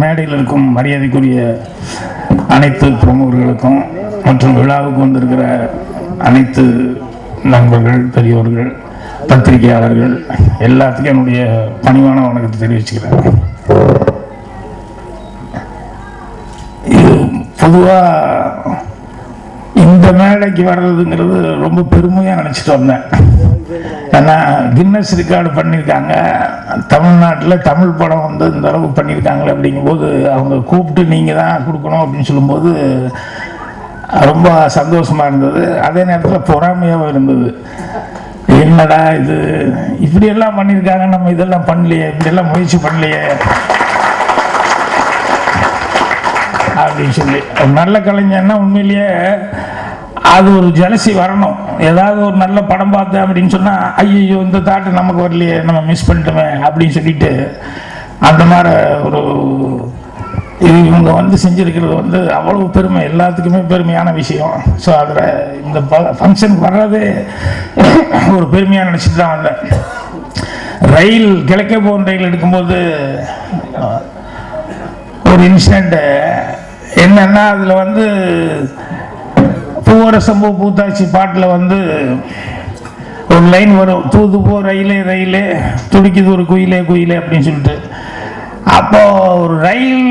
மேடையில் இருக்கும் மரியாதைக்குரிய அனைத்து பிரமுகர்களுக்கும் மற்றும் விழாவுக்கு வந்திருக்கிற அனைத்து நண்பர்கள், பெரியோர்கள், பத்திரிகையாளர்கள் எல்லாத்துக்கும் என்னுடைய பணிவான வணக்கத்தை தெரிவிச்சுக்கிறேன். இது பொதுவாக இந்த மேடைக்கு வர்றதுங்கிறது ரொம்ப பெருமையாக நினச்சிட்டு வந்தேன். ஏன்னா கின்னஸ் ரெக்கார்டு பண்ணியிருக்காங்க, தமிழ்நாட்டில் தமிழ் படம் வந்து இந்த அளவுக்கு பண்ணியிருக்காங்களே அப்படிங்கும்போது அவங்க கூப்பிட்டு நீங்கள் தான் கொடுக்கணும் அப்படின்னு சொல்லும்போது ரொம்ப சந்தோஷமாக இருந்தது. அதே நேரத்தில் பொறாமையாகவும் இருந்தது. என்னடா இது இப்படியெல்லாம் பண்ணியிருக்காங்க, நம்ம இதெல்லாம் பண்ணலையே, இப்படியெல்லாம் முயற்சி பண்ணலையே அப்படின்னு சொல்லி. நல்ல கலைஞர்னா உண்மையிலேயே அது ஒரு ஜலசி வரணும். ஏதாவது ஒரு நல்ல படம் பார்த்தேன் அப்படின்னு சொன்னால் ஐயோ இந்த தாட்டு நமக்கு வரலையே, நம்ம மிஸ் பண்ணிட்டோமே அப்படின்னு சொல்லிட்டு அந்த மாதிரி ஒரு இவங்க வந்து செஞ்சுருக்கிறது வந்து அவ்வளவு பெருமை, எல்லாத்துக்குமே பெருமையான விஷயம். ஸோ அதில் இந்த ஃபங்க்ஷனுக்கு வர்றதே ஒரு பெருமையாக நினச்சிட்டு தான் வந்தேன். ரயில் கிழக்கே போகிற ரயில் எடுக்கும்போது ஒரு இன்சிடெண்ட்டு என்னன்னா, அதில் வந்து பூவர சம்பு பூத்தாச்சி பாட்டில் வந்து ஒரு லைன் வரும், தூது போ ரயிலே ரயிலே துடிக்குது ஒரு குயிலே குயிலே அப்படின்னு சொல்லிட்டு. அப்போது ஒரு ரயில்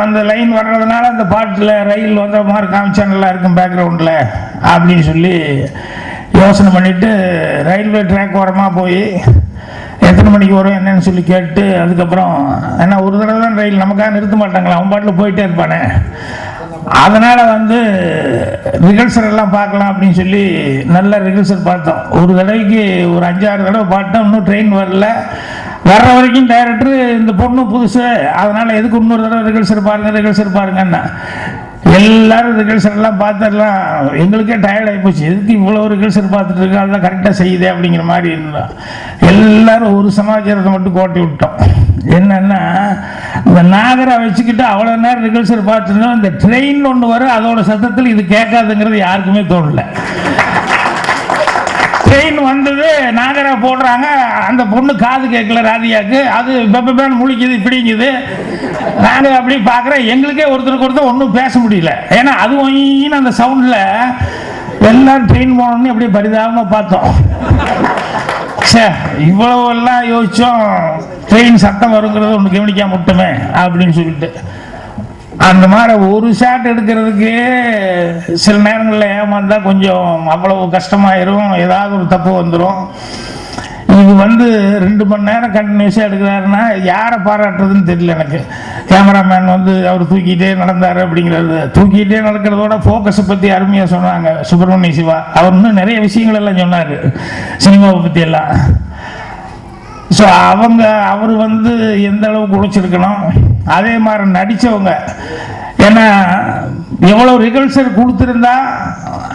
அந்த லைன் வர்றதுனால அந்த பாட்டில் ரயில் வந்த மாதிரி காமிச்சா நல்லா இருக்கும் பேக்ரவுண்டில் அப்படின்னு சொல்லி யோசனை பண்ணிவிட்டு ரயில்வே ட்ராக் ஓரமாக போய் எத்தனை மணிக்கு வரும் என்னன்னு சொல்லி கேட்டு, அதுக்கப்புறம் ஏன்னா ஒரு தடவை தான் ரயில் நமக்காக நிறுத்த மாட்டாங்களா, அவன் பாட்டில் போயிட்டே இருப்பானே, அதனால் வந்து ரிஹர்சல் எல்லாம் பார்க்கலாம் அப்படின்னு சொல்லி நல்ல ரிஹர்சல் பார்த்தோம். ஒரு தடவைக்கு ஒரு 5-6 தடவை பார்த்தோம். இன்னும் ட்ரெயின் வரல. வர்ற வரைக்கும் டைரக்டர் இந்த பொண்ணு புதுசு, அதனால் எதுக்கு இன்னொரு தடவை ரிஹர்சல் பாருங்கன்னா எல்லாரும் ரிஹர்சல் எல்லாம் பார்த்தெல்லாம் எங்களுக்கே டயர்ட் ஆகி போச்சு. எதுக்கு இவ்வளோ ரிஹர்சல் பார்த்துட்டு இருக்கா, அதெல்லாம் கரெக்டாக செய்யுதே அப்படிங்கிற மாதிரி இருந்தோம். எல்லாரும் ஒரு சமாச்சாரத்தை மட்டும் கோட்டி விட்டோம். என்னன்னா, இந்த நாகரை வச்சுக்கிட்டு அவ்வளோ நேரம் ரிஹர்சல் பார்த்துருந்தோம். இந்த ட்ரெயின் ஒன்று வரும், அதோட சத்தத்தில் இது கேட்காதுங்கிறது யாருக்குமே தோணல. ட்ரெயின் வந்தது, நாகரா போடுறாங்க, அந்த பொண்ணு காது கேட்கல ராதியாக்கு, அது பெப்பேன்னு முழிக்குது இப்படிங்குது. நாங்கள் அப்படி பார்க்குறேன், எங்களுக்கே ஒருத்தருக்கு ஒன்றும் பேச முடியல. ஏன்னா அது ஒயின்னு அந்த சவுண்டில் எல்லாரும் ட்ரெயின் போனோன்னு அப்படியே பரிதாபமாக பார்த்தோம். சார் இவ்வளவு எல்லாம் யோசிச்சோம், ட்ரெயின் சத்தம் வருங்கிறது ஒன்று கவனிக்காம விட்டோமே அப்படின்னு சொல்லிட்டு. அந்த மாதிரி ஒரு ஷாட் எடுக்கிறதுக்கு சில நேரங்களில் ஏமாந்தால் கொஞ்சம் அவ்வளவு கஷ்டமாயிரும், ஏதாவது ஒரு தப்பு வந்துடும். இது வந்து 2 மணி நேரம் கண்டினியூஸாக எடுக்கிறாருன்னா யாரை பாராட்டுறதுன்னு தெரியல எனக்கு. கேமராமேன் வந்து அவர் தூக்கிட்டே நடந்தார் அப்படிங்கிறது, தூக்கிட்டே நடக்கிறதோட ஃபோக்கஸை பற்றி அருமையாக சொன்னாங்க சுப்பிரமணிய சிவா. அவர் இன்னும் நிறைய விஷயங்கள் எல்லாம் சொன்னார் சினிமாவை பற்றி எல்லாம். ஸோ அவர் வந்து எந்த அளவுக்கு உழைச்சிருக்கணும், அதே மாதிரி நடித்தவங்க. ஏன்னா எவ்வளோ ரிஹர்சல் கொடுத்துருந்தா,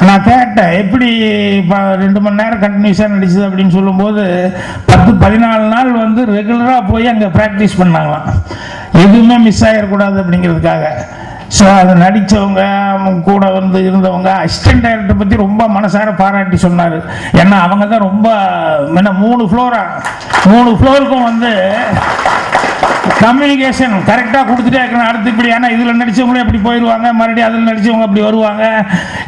நான் கேட்டேன் எப்படி 2 மணி நேரம் கண்டினியூஸாக நடிச்சது அப்படின்னு சொல்லும்போது 10-14 நாள் வந்து ரெகுலராக போய் அங்கே ப்ராக்டிஸ் பண்ணாங்களாம், எதுவுமே மிஸ் ஆகிடக்கூடாது அப்படிங்கிறதுக்காக. ஸோ அதை நடித்தவங்க, அவங்க கூட வந்து இருந்தவங்க, அசிஸ்டன்ட் டைரக்டர் பற்றி ரொம்ப மனசார பாராட்டி சொன்னார். ஏன்னா அவங்க தான் ரொம்ப 3 ஃப்ளோருக்கும் வந்து கம்யூனிகேஷன் கரெக்டாக கொடுத்துட்டே இருக்கணும். அடுத்து இப்படி, ஏன்னா இதில் நடித்தவங்களே அப்படி போயிடுவாங்க, மறுபடியும் அதில் நடித்தவங்க அப்படி வருவாங்க,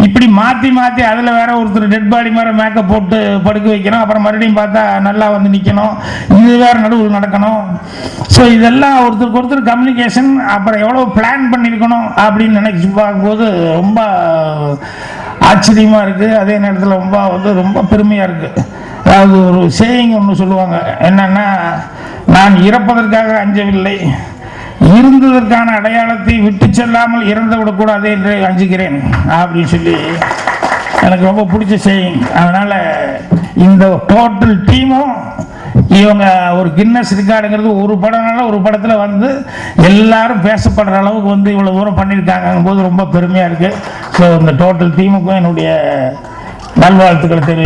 இப்படி மாற்றி அதில் வேற ஒருத்தர் டெட் பாடி மாதிரி மேக்கப் போட்டு படுக்க வைக்கணும், அப்புறம் மறுபடியும் பார்த்தா நல்லா வந்து நிற்கணும், இது வேறு நடுவில் நடக்கணும். ஸோ இதெல்லாம் ஒருத்தருக்கு கம்யூனிகேஷன், அப்புறம் எவ்வளோ பிளான் பண்ணியிருக்கணும் அப்படின்னு நினைச்சு பார்க்கும்போது ரொம்ப ஆச்சரியமாக இருக்குது. அதே நேரத்தில் ரொம்ப பெருமையாக இருக்குது. அதாவது ஒரு சேயிங் ஒன்று சொல்லுவாங்க, என்னன்னா, நான் இறப்பதற்காக அஞ்சவில்லை, இருந்ததற்கான அடையாளத்தை விட்டு செல்லாமல் இறந்து விடக்கூடாது என்று அஞ்சுகிறேன் அப்படின்னு சொல்லி எனக்கு ரொம்ப பிடிச்ச சேயிங். அதனால் இந்த டோட்டல் டீமும் இவங்க ஒரு கின்னஸ் ரெக்கார்டுங்கிறது ஒரு படம்னால ஒரு படத்தில் வந்து எல்லாரும் பேசப்படுற அளவுக்கு வந்து இவ்வளோ தூரம் பண்ணியிருக்காங்கும் போது ரொம்ப பெருமையாக இருக்குது. ஸோ இந்த டோட்டல் டீமுக்கும் என்னுடைய நல்வாழ்த்துக்களை தெரிவித்து